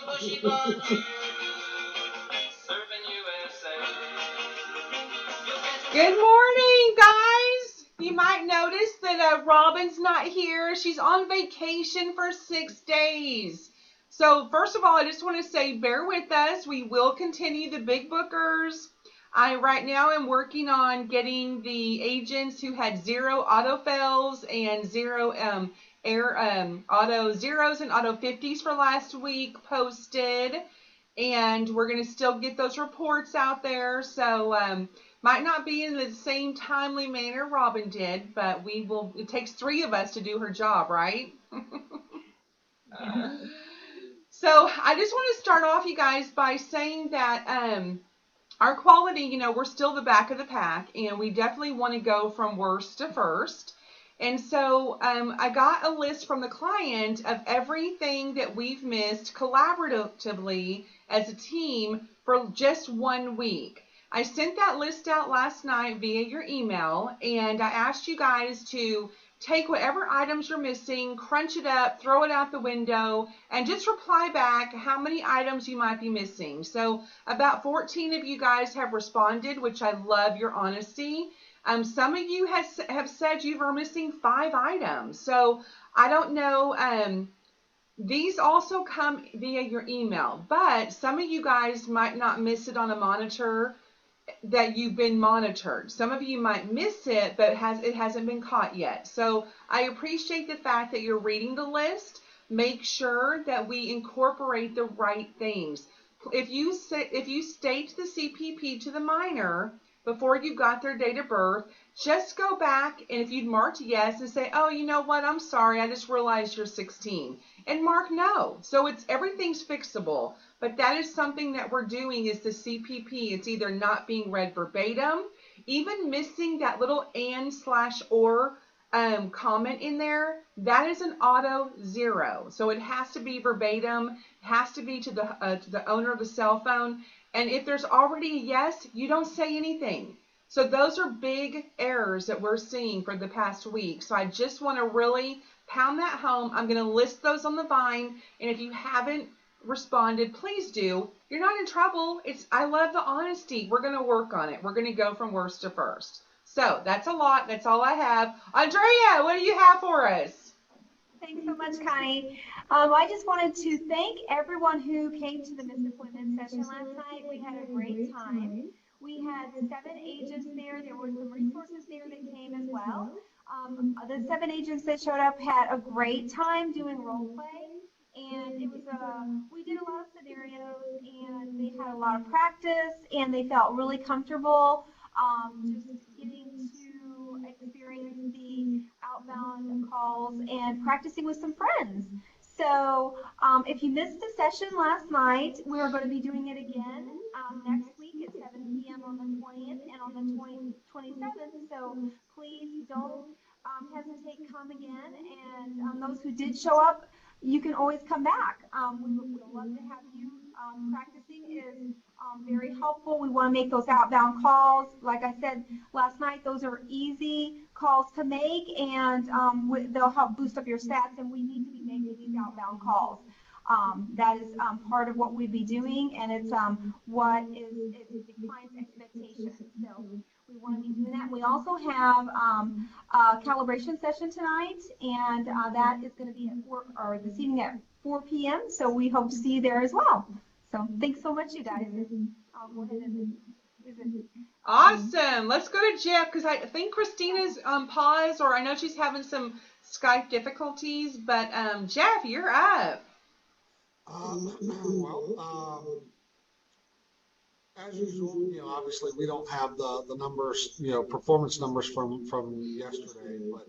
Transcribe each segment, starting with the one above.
Good morning, guys. You might notice that Robin's not here. She's on vacation for 6 days. So first of all, I just want to say bear with us. We will continue the big bookers. I right now am working on getting the agents who had 0 auto fails and 0 auto zeros and auto 50s for last week posted. And we're going to still get those reports out there. So might not be in the same timely manner Robin did, but we will. It takes 3 of us to do her job, right? So I just want to start off, you guys, by saying that our quality, we're still the back of the pack, and we definitely want to go from worst to first. And so I got a list from the client of everything that we've missed collaboratively as a team for just 1 week. I sent that list out last night via your email, and I asked you guys to take whatever items you're missing, crunch it up, throw it out the window, and just reply back how many items you might be missing. So about 14 of you guys have responded, which I love your honesty. Some of you have said you are missing 5 items. So I don't know. These also come via your email, but some of you guys might not miss it on a monitor that you've been monitored. Some of you might miss it, but it hasn't been caught yet. So I appreciate the fact that you're reading the list. Make sure that we incorporate the right things. If you state the CPP to the minor before you got their date of birth, just go back, and if you'd marked yes and say, oh, you know what, I'm sorry, I just realized you're 16, and mark no. So everything's fixable. But that is something that we're doing is the CPP. It's either not being read verbatim, even missing that little and/or comment in there. That is an auto 0. So it has to be verbatim, has to be to the owner of the cell phone. And if there's already a yes, you don't say anything. So those are big errors that we're seeing for the past week. So I just want to really pound that home. I'm going to list those on the Vine. And if you haven't responded, please do. You're not in trouble. I love the honesty. We're going to work on it. We're going to go from worst to first. So that's a lot. That's all I have. Andrea, what do you have for us? Thanks so much, Connie. I just wanted to thank everyone who came to the missed appointment session last night. We had a great time. We had 7 agents there. There were some resources there that came as well. The 7 agents that showed up had a great time doing role play. And it was we did a lot of scenarios, and they had a lot of practice, and they felt really comfortable just getting to experience the outbound calls and practicing with some friends. So if you missed the session last night, we are going to be doing it again next week at 7 p.m. on the 20th and on the 27th. So please don't hesitate, come again. And those who did show up, you can always come back. We would love to have you. Practicing is very helpful. We want to make those outbound calls. Like I said last night, those are easy calls to make, and they'll help boost up your stats, and we need to be making these outbound calls. That is part of what we'd be doing, and it's what is the client's expectation. So we want to be doing that. We also have a calibration session tonight, and that is going to be at this evening at 4 p.m. So we hope to see you there as well. So thanks so much, you guys. I'll go ahead and visit. Awesome. Let's go to Jeff, because I think Christina's paused, or I know she's having some Skype difficulties. But Jeff, you're up. As usual, obviously we don't have the numbers, performance numbers from yesterday, but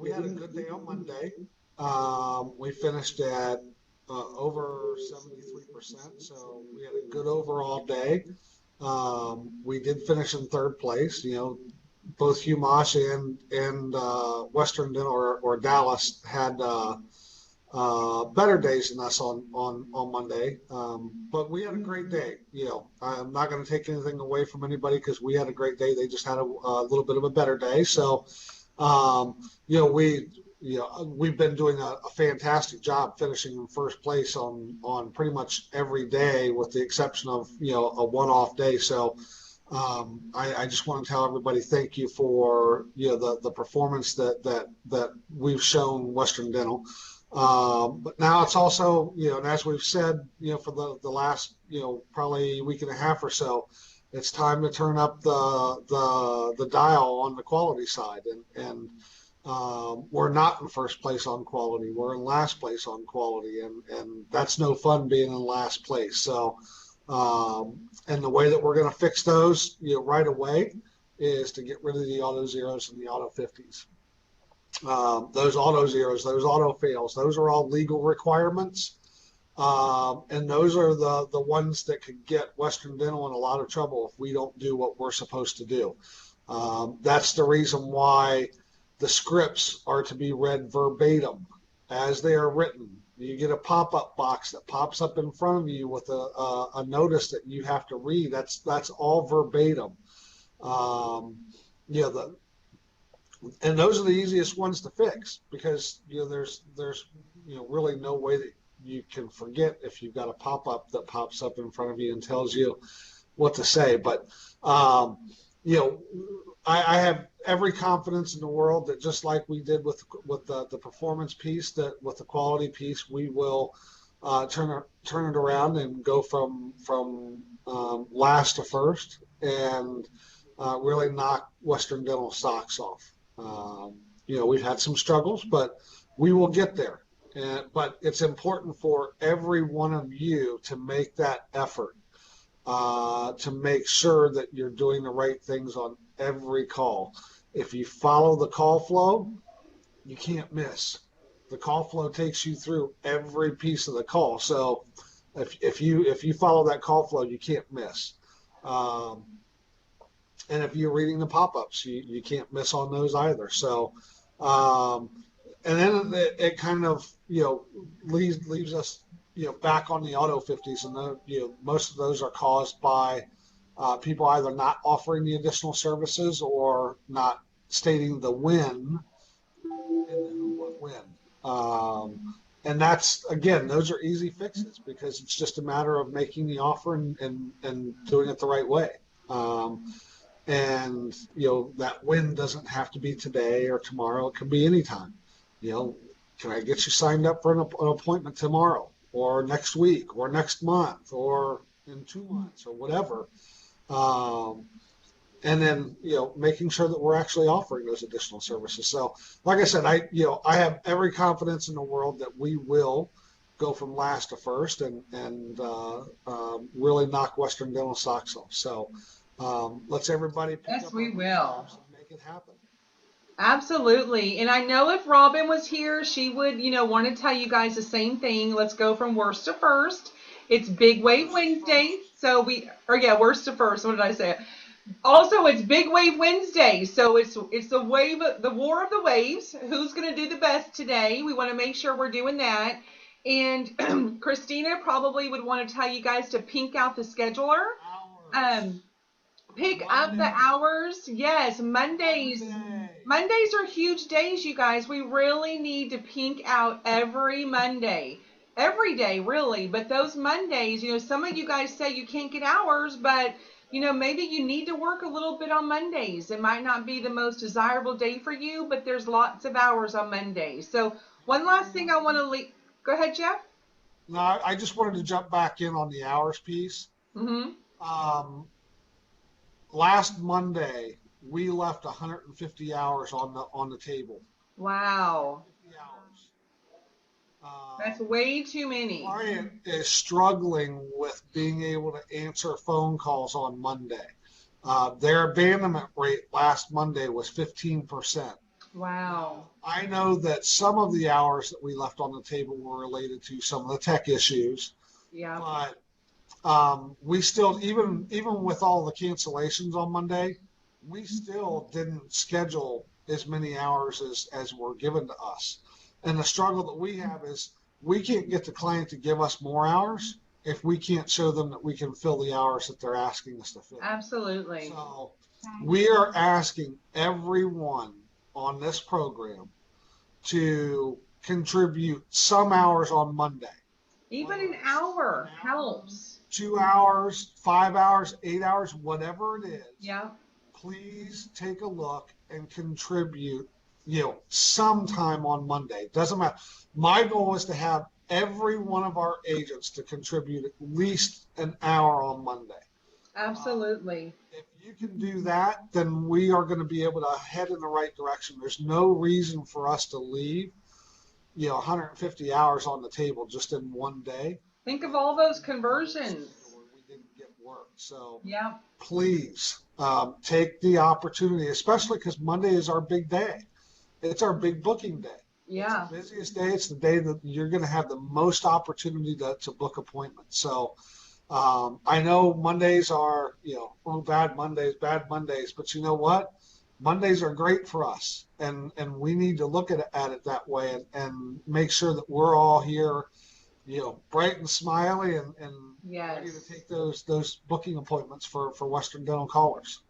we had a good day on Monday. We finished at over 73%, so we had a good overall day. We did finish in 3rd place. Both UMass and Western Dental or Dallas had better days than us on Monday, but we had a great day. I'm not going to take anything away from anybody because we had a great day. They just had a little bit of a better day. So, we've been doing a fantastic job finishing in first place on pretty much every day, with the exception of a one-off day. So I just want to tell everybody thank you for the performance that we've shown Western Dental. But now it's also, and as we've said, for the last probably week and a half or so, it's time to turn up the dial on the quality side, and we're not in first place on quality. We're in last place on quality, and that's no fun being in last place. So, and the way that we're going to fix those, right away, is to get rid of the auto zeros and the auto 50s. Those auto zeros, those auto fails, those are all legal requirements. And those are the ones that could get Western Dental in a lot of trouble if we don't do what we're supposed to do. That's the reason why the scripts are to be read verbatim as they are written. You get a pop-up box that pops up in front of you with a notice that you have to read. That's all verbatim. And those are the easiest ones to fix, because there's really no way that you can forget if you've got a pop-up that pops up in front of you and tells you what to say. But I have every confidence in the world that, just like we did with the performance piece, that with the quality piece, we will turn it around and go from last to first, and really knock Western Dental socks off. We've had some struggles, but we will get there. But it's important for every one of you to make that effort, to make sure that you're doing the right things on every call. If you follow the call flow, you can't miss. The call flow takes you through every piece of the call. So if you follow that call flow, you can't miss. And if you're reading the pop-ups, you can't miss on those either. So, and then it kind of, leaves us, back on the auto 50s. And most of those are caused by people either not offering the additional services or not stating the when and the who, what, when. And that's, again, those are easy fixes, because it's just a matter of making the offer and doing it the right way. And that when doesn't have to be today or tomorrow. It can be anytime. Can I get you signed up for an appointment tomorrow, or next week, or next month, or in 2 months, or whatever. And then making sure that we're actually offering those additional services. So, like I said, I have every confidence in the world that we will go from last to first, and really knock Western Dental socks off. So. Let's everybody pick Yes, up we on will. and make it happen. Absolutely. And I know if Robin was here, she would, want to tell you guys the same thing. Let's go from worst to first. It's Big Wave Wednesday. So worst to first. What did I say? Also, it's Big Wave Wednesday. So it's the war of the waves. Who's going to do the best today? We want to make sure we're doing that. And Christina probably would want to tell you guys to pink out the scheduler. Pick up the hours. Yes, Mondays. Mondays are huge days, you guys. We really need to pink out every Monday. Every day, really. But those Mondays, some of you guys say you can't get hours, but, maybe you need to work a little bit on Mondays. It might not be the most desirable day for you, but there's lots of hours on Mondays. So one last thing I want to leave. Go ahead, Jeff. No, I just wanted to jump back in on the hours piece. Mm-hmm. Last Monday, we left 150 hours on the table. Wow. 150 hours. That's way too many. Client is struggling with being able to answer phone calls on Monday. Their abandonment rate last Monday was 15%. Wow. I know that some of the hours that we left on the table were related to some of the tech issues. Yeah. But we still, even with all the cancellations on Monday, we still didn't schedule as many hours as were given to us. And the struggle that we have is we can't get the client to give us more hours if we can't show them that we can fill the hours that they're asking us to fill. Absolutely. So we are asking everyone on this program to contribute some hours on Monday. Even an hour helps. 2 hours, 5 hours, 8 hours, whatever it is. Yeah. Please take a look and contribute, sometime on Monday. Doesn't matter. My goal is to have every one of our agents to contribute at least an hour on Monday. Absolutely. If you can do that, then we are going to be able to head in the right direction. There's no reason for us to leave, 150 hours on the table just in one day. Think of all those conversions. We didn't get work. So Yeah. please take the opportunity, especially because Monday is our big day. It's our big booking day. Yeah. It's the busiest day. It's the day that you're going to have the most opportunity to book appointments. So I know Mondays are, bad Mondays, but you know what? Mondays are great for us, and we need to look at it that way and make sure that we're all here, bright and smiley and ready to take those booking appointments for Western Dental callers.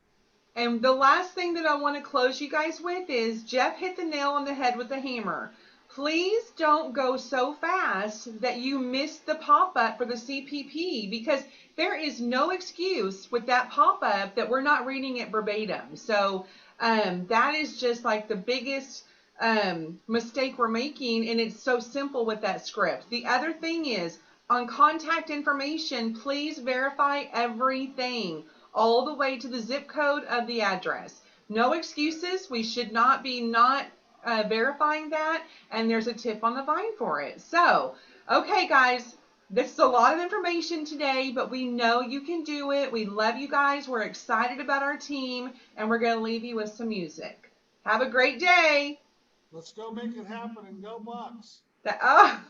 And the last thing that I want to close you guys with is Jeff hit the nail on the head with the hammer. Please don't go so fast that you miss the pop-up for the CPP, because there is no excuse with that pop-up that we're not reading it verbatim. So that is just like the biggest mistake we're making, and it's so simple with that script. The other thing is, on contact information, please verify everything, all the way to the zip code of the address. No excuses. We should not be not verifying that, and there's a tip on the vine for it. So, okay, guys, this is a lot of information today, but we know you can do it. We love you guys. We're excited about our team, and we're going to leave you with some music. Have a great day. Let's go make it happen and go Bucks. Oh.